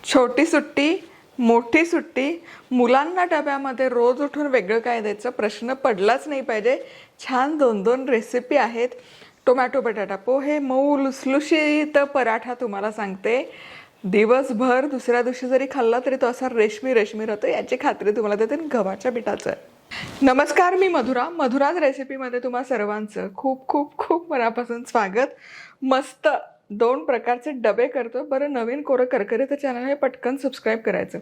छोटी सुट्टी मोठी सुट्टी, मुलांना डब्यामध्ये रोज उठून वेगळं काय द्यायचं प्रश्न पडलाच नाही पाहिजे. छान 2-2 रेसिपी आहेत. टोमॅटो बटाटा पोहे, मऊ लुसलुशीत पराठा तुम्हाला सांगते. दिवसभर दुसऱ्या दिवशी जरी खाल्ला तरी तो असा रेशमी रेशमी राहतो, याची खात्री तुम्हाला देते गव्हाच्या पिठाचं. नमस्कार, मी मधुराज रेसिपीमध्ये तुम्हा सर्वांचं खूप खूप खूप मनापासून स्वागत. मस्त 2 प्रकारचे डबे करतो. बरं, नवीन कोरं करकरीत चॅनल हे पटकन सबस्क्राईब करायचं.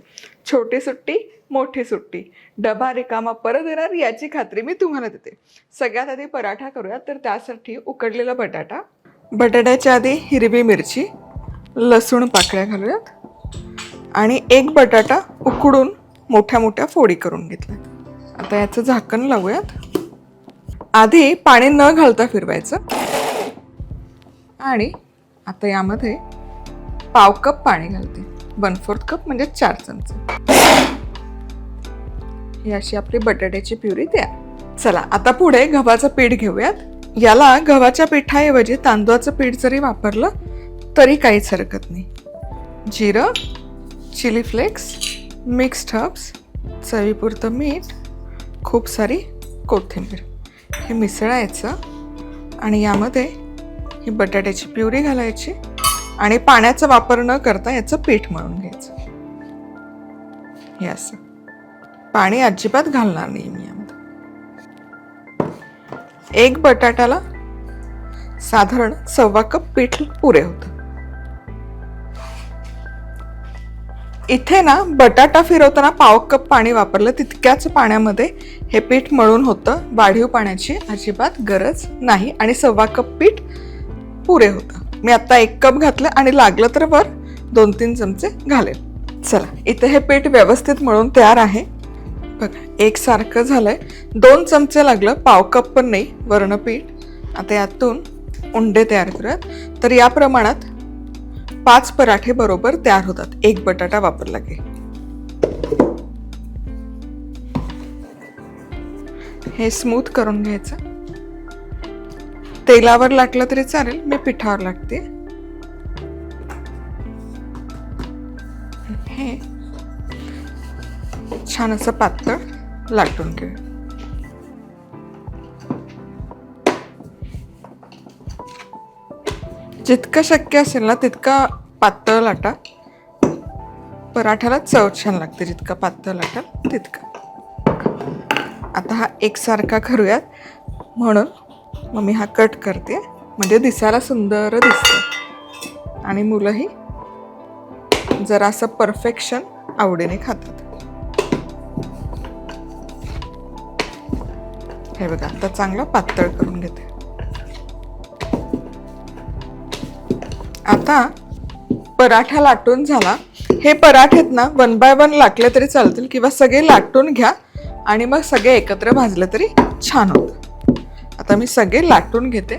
छोटी सुट्टी मोठी सुट्टी, डबा रिकामा परत येणार याची खात्री मी तुम्हाला देते. सगळ्यात आधी पराठा करूयात. तर त्यासाठी उकडलेला बटाटा, बटाट्याच्या आधी हिरवी मिरची, लसूण पाकळ्या घालूयात आणि एक बटाटा उकडून मोठ्या मोठ्या फोडी करून घेतल्या. आता याचं झाकण लावूयात. आधी पाणी न घालता फिरवायचं आणि आता यामध्ये पाव कप पाणी घालते. 1/4 कप म्हणजे 4 चमचे. ही अशी आपली बटाट्याची प्युरी तयार. चला आता पुढे गव्हाचं पीठ घेऊयात. याला गव्हाच्या पिठाऐवजी तांदूळाचं पीठ जरी वापरलं तरी काहीच हरकत नाही. जिरं, चिली फ्लेक्स, मिक्स्ड हर्ब्स, चवीपुरतं मीठ, खूप सारी कोथिंबीर हे मिसळायचं आणि यामध्ये ही बटाट्याची प्युरी घालायची आणि पाण्याचा वापर न करता याचं पीठ मळून घ्यायचं. हे असं पाणी अजिबात घालणार नाही मी यामध्ये. एक बटाट्याला साधारण 1/4 कप पीठ पुरे होतं. इथे ना बटाटा फिरवताना पाव कप पाणी वापरलं, तितक्याच पाण्यामध्ये हे पीठ मळून होतं. वाढीव पाण्याची अजिबात गरज नाही आणि 1/4 कप पीठ पुरे होतं. मी आता 1 कप घातलं आणि लागलं तर वर 2-3 चमचे घालेल. चला, इथे हे पीठ व्यवस्थित मळून तयार आहे. बघा, एकसारखं झालंय. 2 चमचे लागलं, पाव कप पण नाही वरण पीठ. आता यातून उंडे तयार करूयात. तर या प्रमाणात 5 पराठे बरोबर तयार होतात. 1 बटाटा वापरला की. हे स्मूथ करून घ्यायचं. तेलावर लाटलं तरी चालेल, मी पिठावर लाटते. हे छान असं पातळ लाटून घेऊ. जितकं शक्य असेल ना तितका पातळ लाटा. पराठ्याला चव छान लागते जितका पातळ लाटाल तितका. आता हा एकसारखा करूयात, म्हणून मग मी हा कट करते म्हणजे दिसायला सुंदर दिसतं आणि मुलंही जरा असं परफेक्शन आवडीने खातात. हे बघा, आता चांगलं पातळ करून घेते. आता पराठा लाटून झाला. हे पराठेत ना 1 बाय 1 लाटले तरी चालतील किंवा सगळे लाटून घ्या आणि मग सगळे एकत्र भाजले तरी छान होतं. आता मी सगळे लाटून घेते.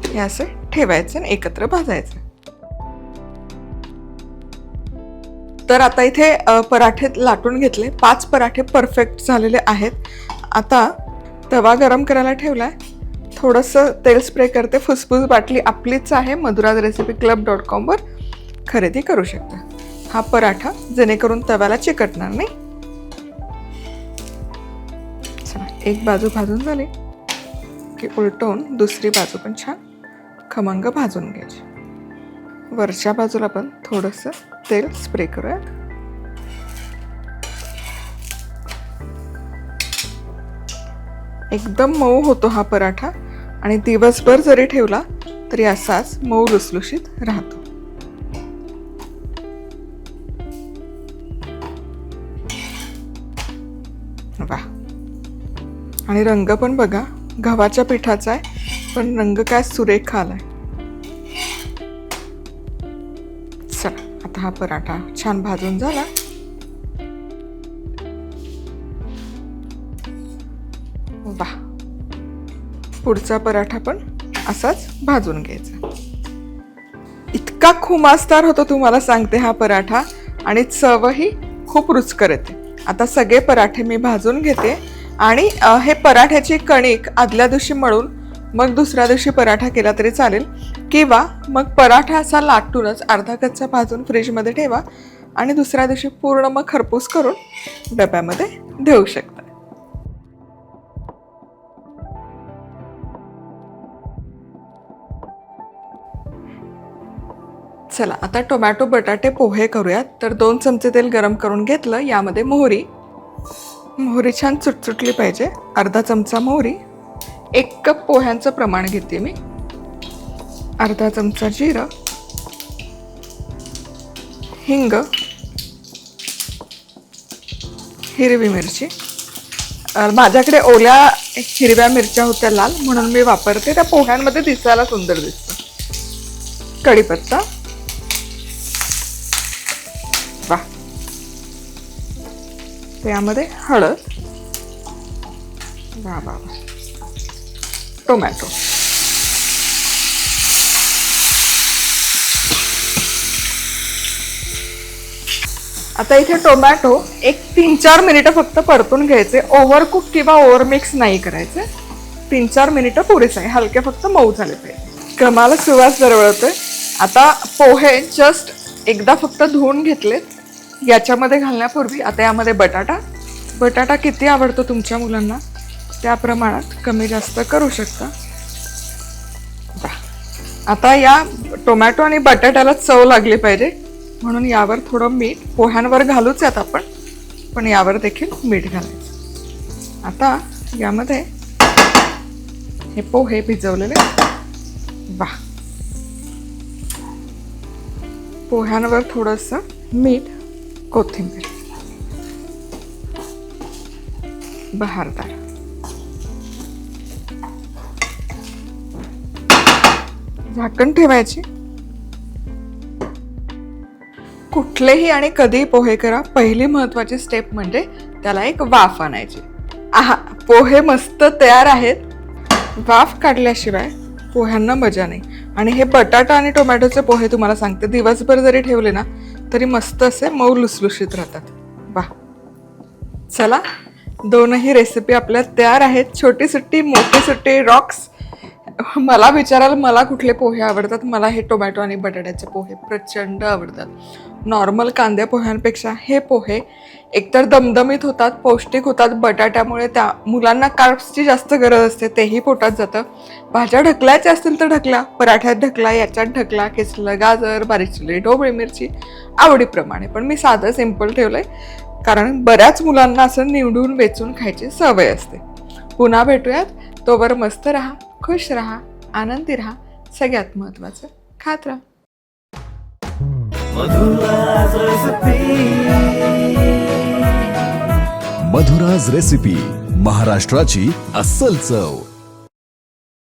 हे असं ठेवायचं आणि एकत्र भाजायचं. तर आता इथे पराठे लाटून घेतले. 5 पराठे परफेक्ट झालेले आहेत. आता तवा गरम करायला ठेवलाय. थोडंसं तेल स्प्रे करते. फुसफुस बाटली आपलीच आहे, madhurazrecipeclub.com वर खरेदी करू शकता. हा पराठा जेणेकरून तव्याला चिकटणार नाही. चला, एक बाजू भाजून झाली की उलटवून दुसरी बाजू पण छान खमंग भाजून घ्यायची. वरच्या बाजूला पण थोडंसं तेल स्प्रे करूयात. एकदम मऊ होतो हा पराठा आणि दिवसभर जरी ठेवला तरी असाच मऊ लुसलुशीत राहतो. वा, आणि रंग पण बघा, गव्हाच्या पिठाचा आहे पण रंग काय सुरेख आलाय. चला, आता हा पराठा छान भाजून झाला. वा, पुढचा पराठा पण असाच भाजून घ्यायचा. इतका खुमासदार होतो तुम्हाला सांगते हा पराठा आणि चवही खूप रुचकर येते. आता सगळे पराठे मी भाजून घेते आणि हे पराठ्याची कणिक आदल्या दिवशी मळून मग दुसऱ्या दिवशी पराठा केला तरी चालेल किंवा मग पराठा असा लाटूनच अर्धा कच्चा भाजून फ्रीजमध्ये ठेवा आणि दुसऱ्या दिवशी पूर्ण मग खरपूस करून डब्यामध्ये ठेवू शकता. चला आता टोमॅटो बटाटे पोहे करूयात. तर 2 चमचे तेल गरम करून घेतलं. यामध्ये मोहरी छान चुटचुटली पाहिजे. अर्धा चमचा मोहरी, 1 कप पोह्यांचं प्रमाण घेते मी, अर्धा चमचा जिरं, हिंग, हिरवी मिरची. माझ्याकडे ओल्या हिरव्या मिरच्या होत्या लाल, म्हणून मी वापरते. त्या पोह्यांमध्ये दिसायला सुंदर दिसतं. कढीपत्ता, वा, त्यामध्ये हळद, वा वा, टोमॅटो, आता इथे टोमॅटो 3-4 मिनिटं फक्त परतून घ्यायचे. ओव्हर कुक किंवा ओव्हर मिक्स नाही करायचे. 3-4 मिनिटं पुरेसे आहे. हलके फक्त मऊ झाले पाहिजे. कमाल सुवास दरवळतोय. आता पोहे जस्ट एकदा फक्त धुवून घेतलेत. याच्यामध्ये घालण्यापूर्वी आता यामध्ये बटाटा किती आवडतो तुमच्या मुलांना त्या प्रमाणात कमी जास्त करू शकता. आता या टोमॅटो आणि बटाट्याला चव लागली पाहिजे, म्हणून यावर थोडं मीठ, पोह्यांवर घालूच यात आपण, पण यावर देखील मीठ घालायचं. आता यामध्ये हे पोहे भिजवलेले, वा, पोह्यांवर थोडंसं मीठ, कोथिंबीर, बहारदार, झाकण ठेवायची. कुठलेही आणि कधीही पोहे करा, पहिली महत्वाची स्टेप म्हणजे त्याला एक वाफ आणायची. आहा, पोहे मस्त तयार आहेत. वाफ काढल्याशिवाय पोह्यांना मजा नाही. आणि हे बटाटा आणि टोमॅटोचे पोहे तुम्हाला सांगते, दिवसभर जरी ठेवले ना तरी मस्त असे मऊ लुसलुशीत राहतात. वा, चला, दोनही रेसिपी आपल्या तयार आहेत. छोटी सुट्टी, मोठी सुट्टी, रॉक्स. मला विचाराल मला कुठले पोहे आवडतात, मला हे टोमॅटो आणि बटाट्याचे पोहे प्रचंड आवडतात. नॉर्मल कांद्या पोह्यांपेक्षा हे पोहे एकतर दमदमीत होतात, पौष्टिक होतात. बटाट्यामुळे त्या मुलांना कार्ब्सची जास्त गरज असते, तेही पोटात जातं. भाज्या ढकलायच्या असतील तर ढकला, पराठ्यात ढकला, याच्यात ढकला, किसलं गाजर, बारीक चिरलेली ढोबळी मिरची, आवडीप्रमाणे. पण मी साधं सिंपल ठेवलंय, कारण बऱ्याच मुलांना असं निवडून वेचून खायची सवय असते. पुन्हा भेटूयात. तोवर मस्त राहा, खुश राहा, आनंदी राहा. सगळ्यात महत्वाचं, खात राहा. मधुराज रेसिपी, महाराष्ट्राची अस्सल चव.